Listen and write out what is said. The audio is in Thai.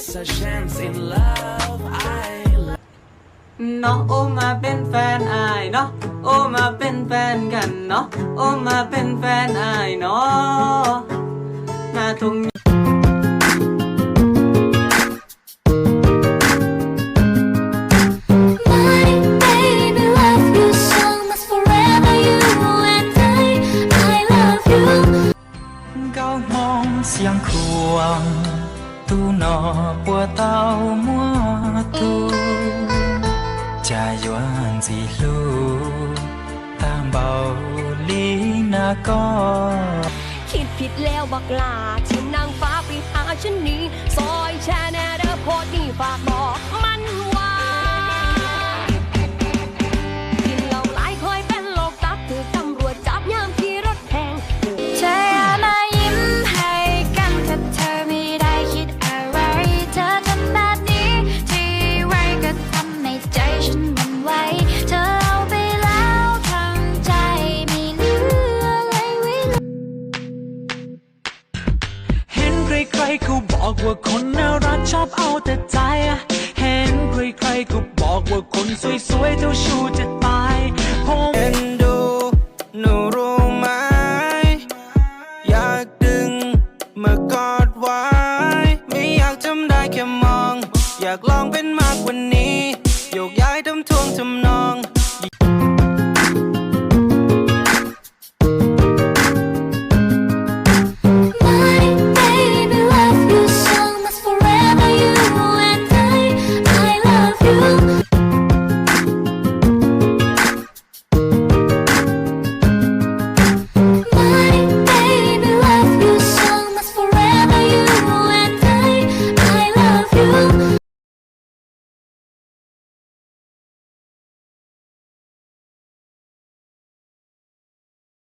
is a chance in love I เนาะโอมาเป็นแฟนอายเนาะโอมาเป็นแฟนกันเนาะโอมาเป็นแฟนอายเนาะหน้าทุ่ง相苦望tu nọ bùa tao mua tu cha yuan gì lu tam bao lý na có คิดผิดแล้วบักลาที่นางฟ้าไปหาฉันนี้ซอยแชร์แน่เด้อโพดนี่ฝากบอกมันว่ากินเหล้าหลายคอยเป็นโรคตับถือตำรวจจับยามขี่รถแพงเธอมายิ้มให้กันถ้าเธอไม่ได้คิดอะไรเธอทำแบบนี้ที่ไรก็ทำให้ใจฉันหวั่นไหวเธอเอาไปแล้วทั้งใจไม่เหลืออะไรไว้เลยเห็นใครๆเขาบอกว่าคนน่ารักชอบเอาแต่ใจเห็นใครๆก็บอกว่าคนสวยๆเจ้าชู้จะตาย